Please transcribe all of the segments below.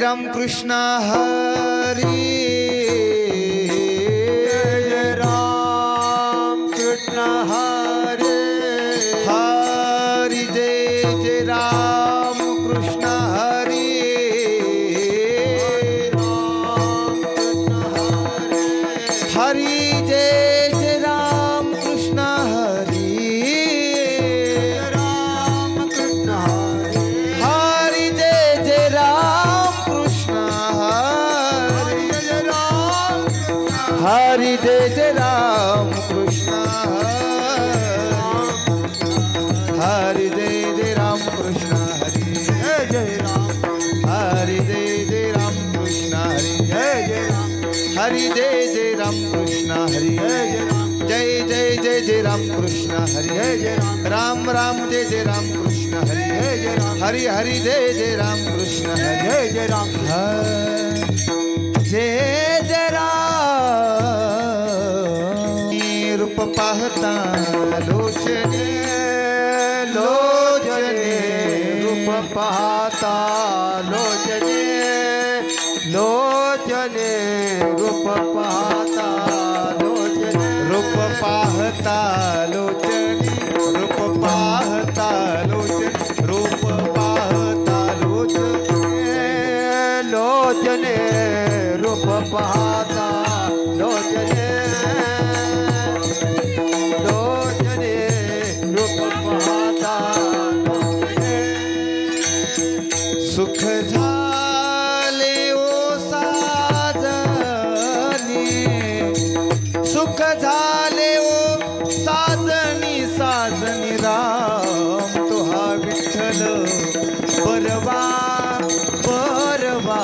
राम कृष्ण हरी राम कृष्ण हरे हरी जय राम कृष्ण हरी राम कृष्ण हरे हरी जय राम कृष्ण हरी राम कृष्ण हरे हरी जय राम कृष्ण हरी हरी जय राम कृष्ण हरी जय राम कृष्ण हरी जय राम हरी जय राम कृष्ण हरी जय राम हरी जय राम कृष्ण हरी जय जय राम कृष्ण हरी जय राम राम राम जय राम कृष्ण हरी जय राम हरी हरी जय राम कृष्ण हरी जय राम जय राम रूप पाहता लोचने लोचने रूप पाहता लोचने लोचने रूप पाहता लोचने रूप पाहता लोचने रूप पाहता लोचने रूप पाहता लोचने लोचने रूप पाहता लोचने लोचने रूप पाहता लोचने सुख झाले ओ साजनी सुख झाले ओ साजनी साजनी राम तो हा विठ्ठल बरवा बरवा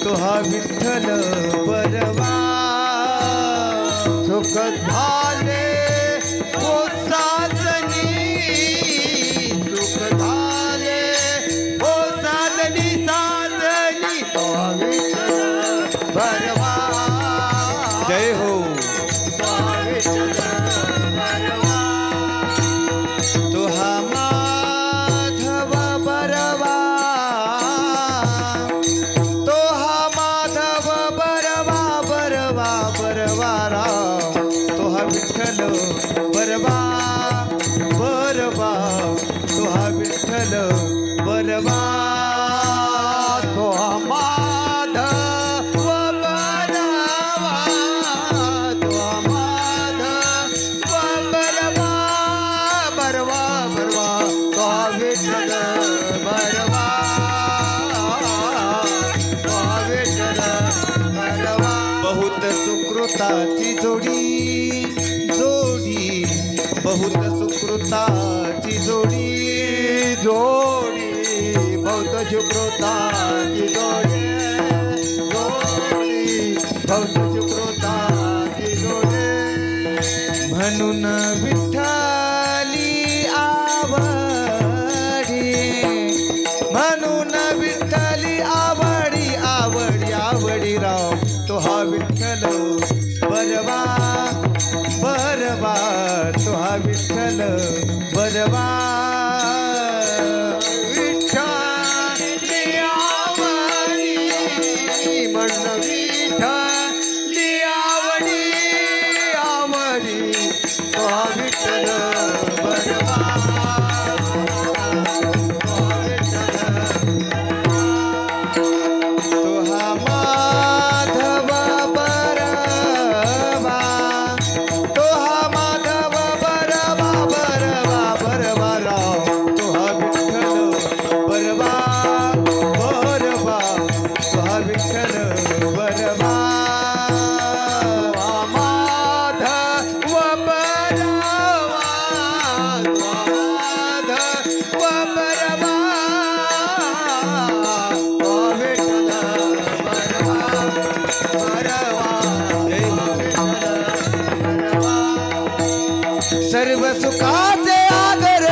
तो हा विठ्ठल बरवा सुख झाले ओ साजनी सुख झाले ओ साजनी साजनी तो विठ्ठल बरवा जय हो तो विठ्ठल बरवा तो हा माधव बरवा तो हा माधव बरवा बरवा बरवा राम तो हा विठ्ठल बरवा बरवा तो हा विठ्ठल बरवा तो माधव बरवा तो माधव बरवा बरवा बरवा तो विठ्ठल बरवा तो विठ्ठल बरवा बहुत सुकृताची जोडी जोडी बहुत सुकृताची जोडी जोडी बहुत शुक्रोताची जोडी जोडी बहुत शुक्रोताची जोडी म्हणून विठ्ठली आवडी म्हणून विठ्ठली आवडी आवडी आवडी राम तो हा विठ्ठल बरवा बरवा तो हा विठ्ठल बरवा विठ्ठली आवडी म्हण विठ्ठली आवडी आवडी तो विठ्ठल बरवा तो विठ्ठल तो हा माधव बरवा तो हा माधव बरवा बरवा बरवा राम तो हा विठ्ठल बरवा बरवा तो हा विठ्ठल बरवा माधव बरवा माधव बरवा तो विठ्ठल बरवा बरवा जय हो. बरवा सर्व सुखाचे आगर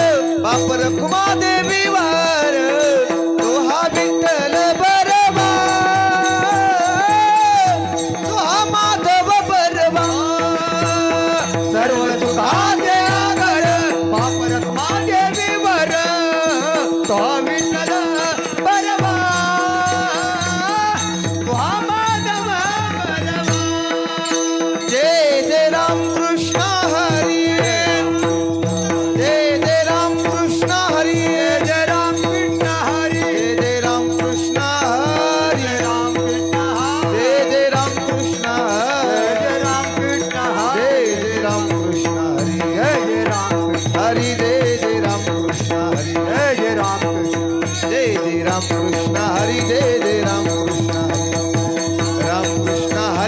बाप रखुमा देवीवर तो हा विठ्ठल बरवा तो हा माधव बरवा सर्व सुखाचे आगर बाप रखमा देवीवर तो विठ्ठल बरवा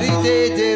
हरी जय जय